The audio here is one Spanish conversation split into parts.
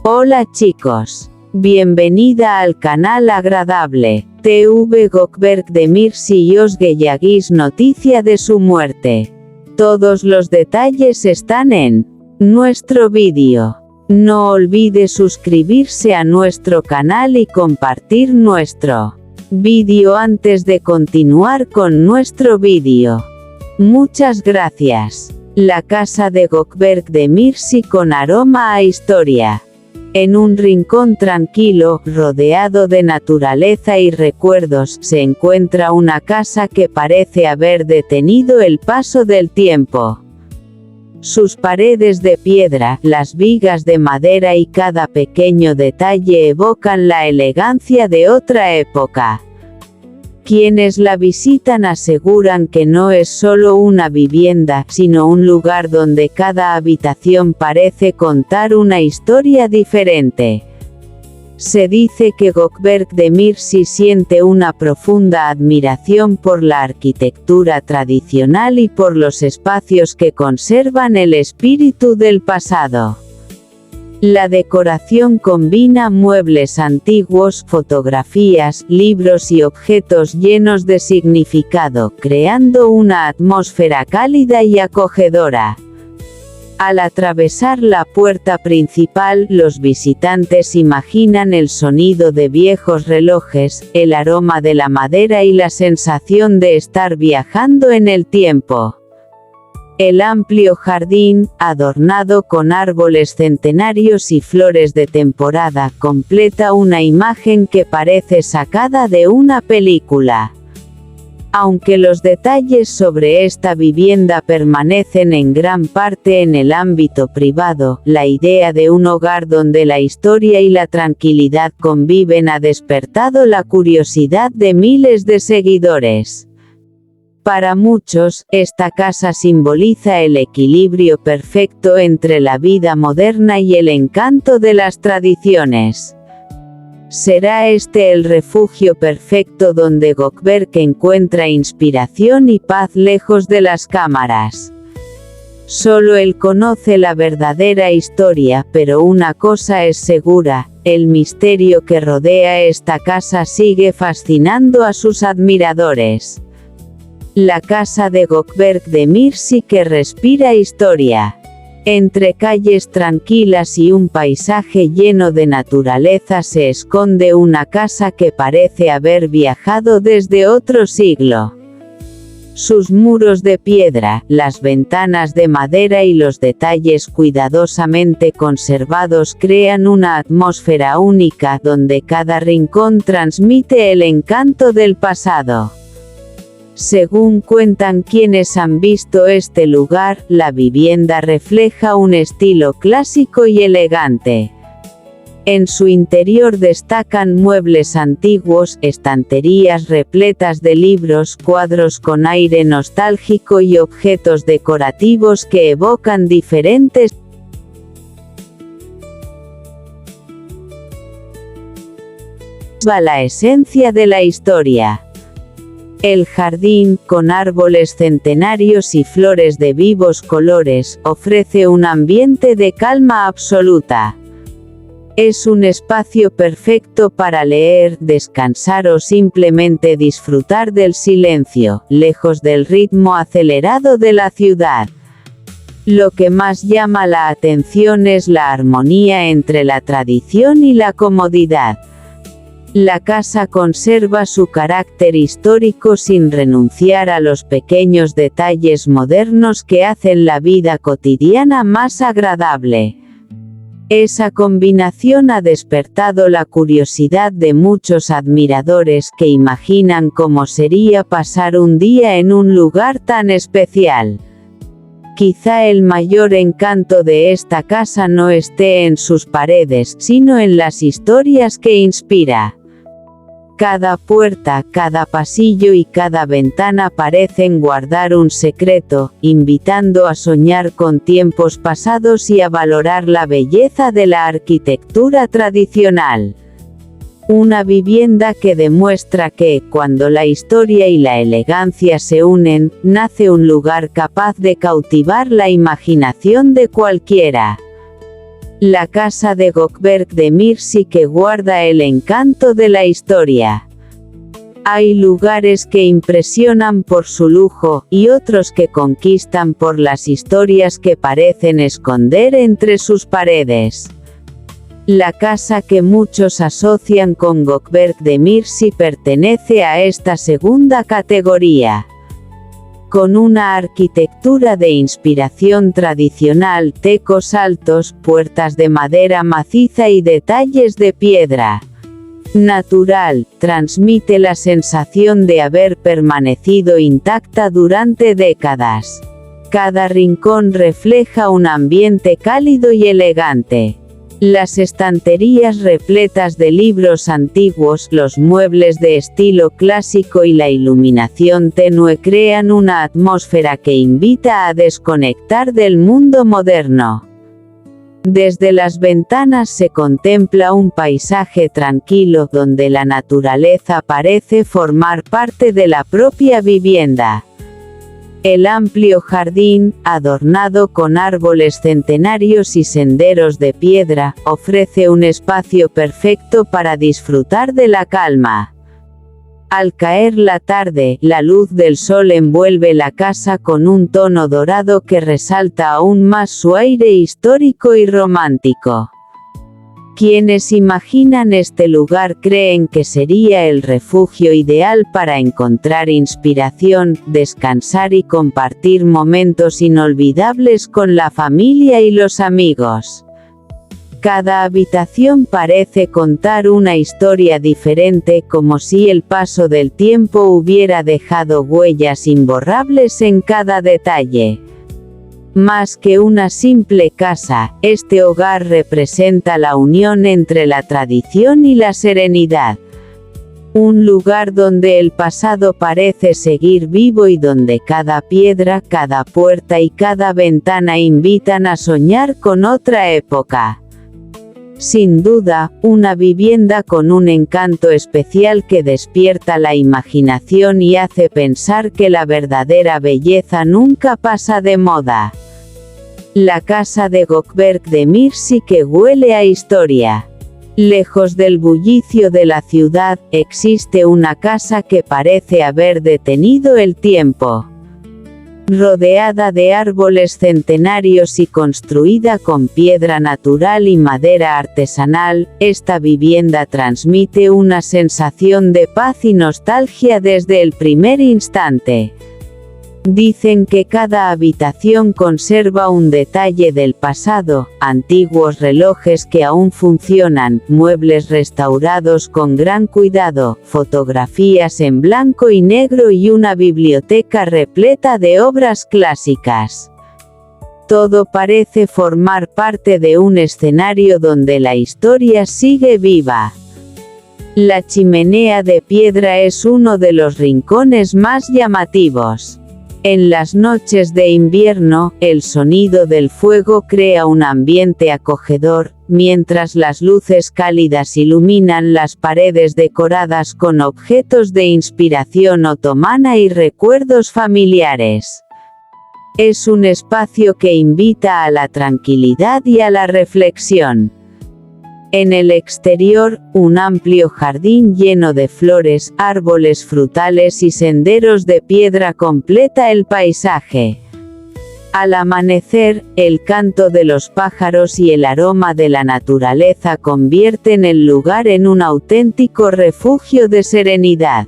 Hola chicos. Bienvenida al canal agradable. TV Gökberk Demirci Özgeyagi's noticia de su muerte. Todos los detalles están en nuestro vídeo. No olvide suscribirse a nuestro canal y compartir nuestro vídeo antes de continuar con nuestro vídeo. Muchas gracias. La casa de Gökberk Demirci con aroma a historia. En un rincón tranquilo, rodeado de naturaleza y recuerdos, se encuentra una casa que parece haber detenido el paso del tiempo. Sus paredes de piedra, las vigas de madera y cada pequeño detalle evocan la elegancia de otra época. Quienes la visitan aseguran que no es solo una vivienda, sino un lugar donde cada habitación parece contar una historia diferente. Se dice que Gökberk Demirci siente una profunda admiración por la arquitectura tradicional y por los espacios que conservan el espíritu del pasado. La decoración combina muebles antiguos, fotografías, libros y objetos llenos de significado, creando una atmósfera cálida y acogedora. Al atravesar la puerta principal, los visitantes imaginan el sonido de viejos relojes, el aroma de la madera y la sensación de estar viajando en el tiempo. El amplio jardín, adornado con árboles centenarios y flores de temporada, completa una imagen que parece sacada de una película. Aunque los detalles sobre esta vivienda permanecen en gran parte en el ámbito privado, la idea de un hogar donde la historia y la tranquilidad conviven ha despertado la curiosidad de miles de seguidores. Para muchos, esta casa simboliza el equilibrio perfecto entre la vida moderna y el encanto de las tradiciones. ¿Será este el refugio perfecto donde Gökberk encuentra inspiración y paz lejos de las cámaras? Solo él conoce la verdadera historia, pero una cosa es segura, el misterio que rodea esta casa sigue fascinando a sus admiradores. La casa de Gökberk Demirci que respira historia. Entre calles tranquilas y un paisaje lleno de naturaleza se esconde una casa que parece haber viajado desde otro siglo. Sus muros de piedra, las ventanas de madera y los detalles cuidadosamente conservados crean una atmósfera única donde cada rincón transmite el encanto del pasado. Según cuentan quienes han visto este lugar, la vivienda refleja un estilo clásico y elegante. En su interior destacan muebles antiguos, estanterías repletas de libros, cuadros con aire nostálgico y objetos decorativos que evocan diferentes la esencia de la historia. El jardín, con árboles centenarios y flores de vivos colores, ofrece un ambiente de calma absoluta. Es un espacio perfecto para leer, descansar o simplemente disfrutar del silencio, lejos del ritmo acelerado de la ciudad. Lo que más llama la atención es la armonía entre la tradición y la comodidad. La casa conserva su carácter histórico sin renunciar a los pequeños detalles modernos que hacen la vida cotidiana más agradable. Esa combinación ha despertado la curiosidad de muchos admiradores que imaginan cómo sería pasar un día en un lugar tan especial. Quizá el mayor encanto de esta casa no esté en sus paredes, sino en las historias que inspira. Cada puerta, cada pasillo y cada ventana parecen guardar un secreto, invitando a soñar con tiempos pasados y a valorar la belleza de la arquitectura tradicional. Una vivienda que demuestra que, cuando la historia y la elegancia se unen, nace un lugar capaz de cautivar la imaginación de cualquiera. La casa de Gökberk de Mirsi que guarda el encanto de la historia. Hay lugares que impresionan por su lujo, y otros que conquistan por las historias que parecen esconder entre sus paredes. La casa que muchos asocian con Gökberk de Mirsi pertenece a esta segunda categoría. Con una arquitectura de inspiración tradicional, tecos altos, puertas de madera maciza y detalles de piedra natural, transmite la sensación de haber permanecido intacta durante décadas. Cada rincón refleja un ambiente cálido y elegante. Las estanterías repletas de libros antiguos, los muebles de estilo clásico y la iluminación tenue crean una atmósfera que invita a desconectar del mundo moderno. Desde las ventanas se contempla un paisaje tranquilo donde la naturaleza parece formar parte de la propia vivienda. El amplio jardín, adornado con árboles centenarios y senderos de piedra, ofrece un espacio perfecto para disfrutar de la calma. Al caer la tarde, la luz del sol envuelve la casa con un tono dorado que resalta aún más su aire histórico y romántico. Quienes imaginan este lugar creen que sería el refugio ideal para encontrar inspiración, descansar y compartir momentos inolvidables con la familia y los amigos. Cada habitación parece contar una historia diferente, como si el paso del tiempo hubiera dejado huellas imborrables en cada detalle. Más que una simple casa, este hogar representa la unión entre la tradición y la serenidad. Un lugar donde el pasado parece seguir vivo y donde cada piedra, cada puerta y cada ventana invitan a soñar con otra época. Sin duda, una vivienda con un encanto especial que despierta la imaginación y hace pensar que la verdadera belleza nunca pasa de moda. La casa de Gökberk de Mirsi que huele a historia. Lejos del bullicio de la ciudad, existe una casa que parece haber detenido el tiempo. Rodeada de árboles centenarios y construida con piedra natural y madera artesanal, esta vivienda transmite una sensación de paz y nostalgia desde el primer instante. Dicen que cada habitación conserva un detalle del pasado, antiguos relojes que aún funcionan, muebles restaurados con gran cuidado, fotografías en blanco y negro y una biblioteca repleta de obras clásicas. Todo parece formar parte de un escenario donde la historia sigue viva. La chimenea de piedra es uno de los rincones más llamativos. En las noches de invierno, el sonido del fuego crea un ambiente acogedor, mientras las luces cálidas iluminan las paredes decoradas con objetos de inspiración otomana y recuerdos familiares. Es un espacio que invita a la tranquilidad y a la reflexión. En el exterior, un amplio jardín lleno de flores, árboles frutales y senderos de piedra completa el paisaje. Al amanecer, el canto de los pájaros y el aroma de la naturaleza convierten el lugar en un auténtico refugio de serenidad.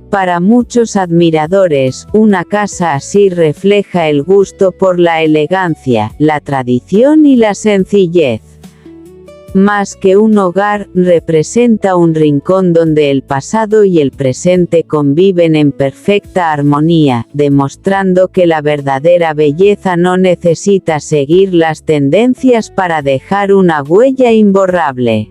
Para muchos admiradores, una casa así refleja el gusto por la elegancia, la tradición y la sencillez. Más que un hogar, representa un rincón donde el pasado y el presente conviven en perfecta armonía, demostrando que la verdadera belleza no necesita seguir las tendencias para dejar una huella imborrable.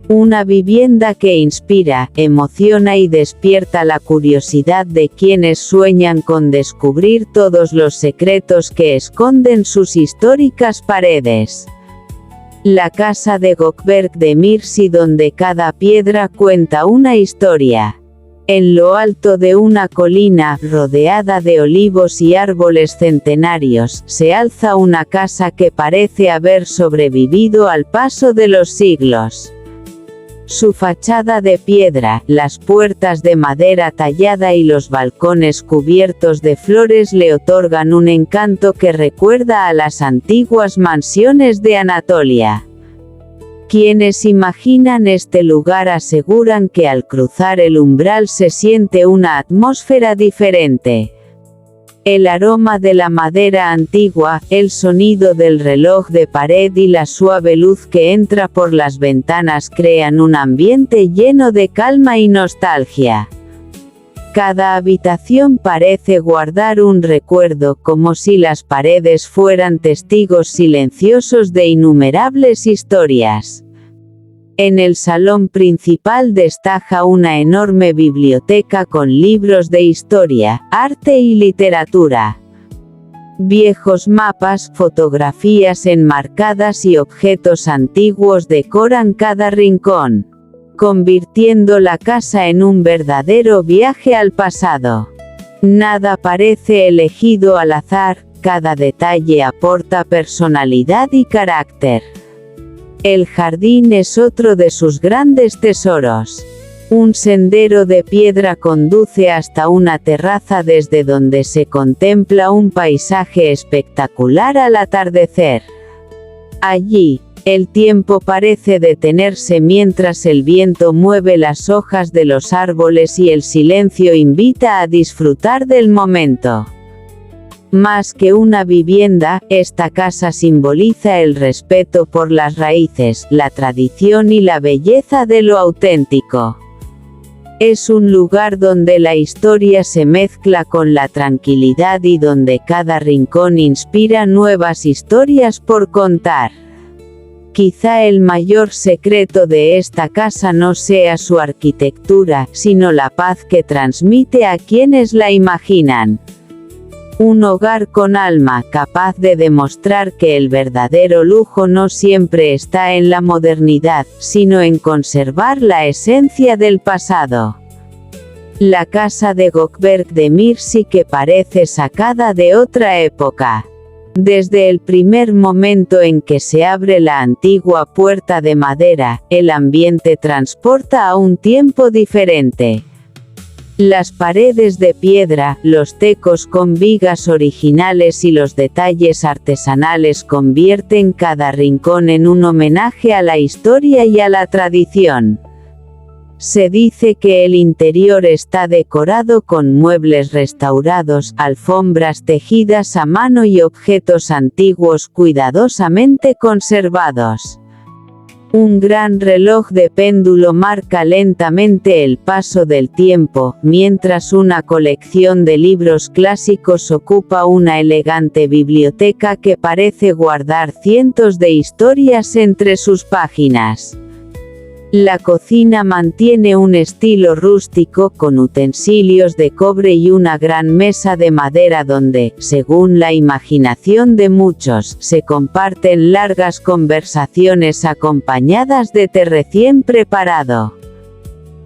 Una vivienda que inspira, emociona y despierta la curiosidad de quienes sueñan con descubrir todos los secretos que esconden sus históricas paredes. La casa de Gökberk de Mirsi donde cada piedra cuenta una historia. En lo alto de una colina, rodeada de olivos y árboles centenarios, se alza una casa que parece haber sobrevivido al paso de los siglos. Su fachada de piedra, las puertas de madera tallada y los balcones cubiertos de flores le otorgan un encanto que recuerda a las antiguas mansiones de Anatolia. Quienes imaginan este lugar aseguran que al cruzar el umbral se siente una atmósfera diferente. El aroma de la madera antigua, el sonido del reloj de pared y la suave luz que entra por las ventanas crean un ambiente lleno de calma y nostalgia. Cada habitación parece guardar un recuerdo, como si las paredes fueran testigos silenciosos de innumerables historias. En el salón principal destaca una enorme biblioteca con libros de historia, arte y literatura. Viejos mapas, fotografías enmarcadas y objetos antiguos decoran cada rincón, convirtiendo la casa en un verdadero viaje al pasado. Nada parece elegido al azar, cada detalle aporta personalidad y carácter. El jardín es otro de sus grandes tesoros. Un sendero de piedra conduce hasta una terraza desde donde se contempla un paisaje espectacular al atardecer. Allí, el tiempo parece detenerse mientras el viento mueve las hojas de los árboles y el silencio invita a disfrutar del momento. Más que una vivienda, esta casa simboliza el respeto por las raíces, la tradición y la belleza de lo auténtico. Es un lugar donde la historia se mezcla con la tranquilidad y donde cada rincón inspira nuevas historias por contar. Quizá el mayor secreto de esta casa no sea su arquitectura, sino la paz que transmite a quienes la imaginan. Un hogar con alma, capaz de demostrar que el verdadero lujo no siempre está en la modernidad, sino en conservar la esencia del pasado. La casa de Gökberk Demir sí que parece sacada de otra época. Desde el primer momento en que se abre la antigua puerta de madera, el ambiente transporta a un tiempo diferente. Las paredes de piedra, los tecos con vigas originales y los detalles artesanales convierten cada rincón en un homenaje a la historia y a la tradición. Se dice que el interior está decorado con muebles restaurados, alfombras tejidas a mano y objetos antiguos cuidadosamente conservados. Un gran reloj de péndulo marca lentamente el paso del tiempo, mientras una colección de libros clásicos ocupa una elegante biblioteca que parece guardar cientos de historias entre sus páginas. La cocina mantiene un estilo rústico con utensilios de cobre y una gran mesa de madera donde, según la imaginación de muchos, se comparten largas conversaciones acompañadas de té recién preparado.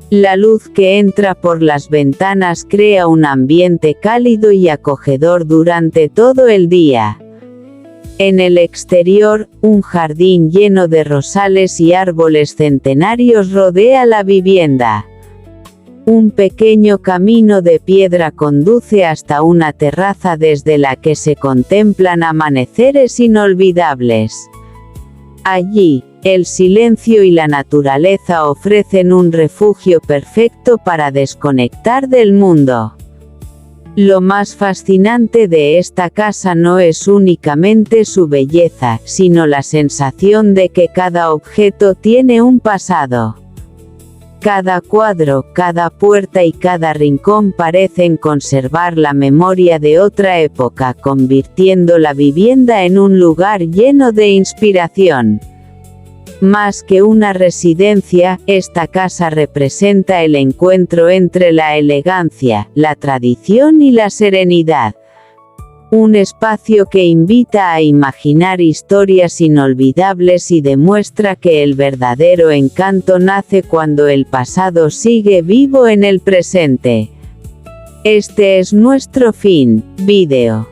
La luz que entra por las ventanas crea un ambiente cálido y acogedor durante todo el día. En el exterior, un jardín lleno de rosales y árboles centenarios rodea la vivienda. Un pequeño camino de piedra conduce hasta una terraza desde la que se contemplan amaneceres inolvidables. Allí, el silencio y la naturaleza ofrecen un refugio perfecto para desconectar del mundo. Lo más fascinante de esta casa no es únicamente su belleza, sino la sensación de que cada objeto tiene un pasado. Cada cuadro, cada puerta y cada rincón parecen conservar la memoria de otra época, convirtiendo la vivienda en un lugar lleno de inspiración. Más que una residencia, esta casa representa el encuentro entre la elegancia, la tradición y la serenidad. Un espacio que invita a imaginar historias inolvidables y demuestra que el verdadero encanto nace cuando el pasado sigue vivo en el presente. Este es nuestro fin, vídeo.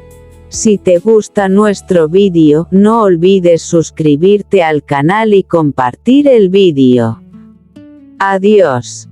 Si te gusta nuestro vídeo, no olvides suscribirte al canal y compartir el vídeo. Adiós.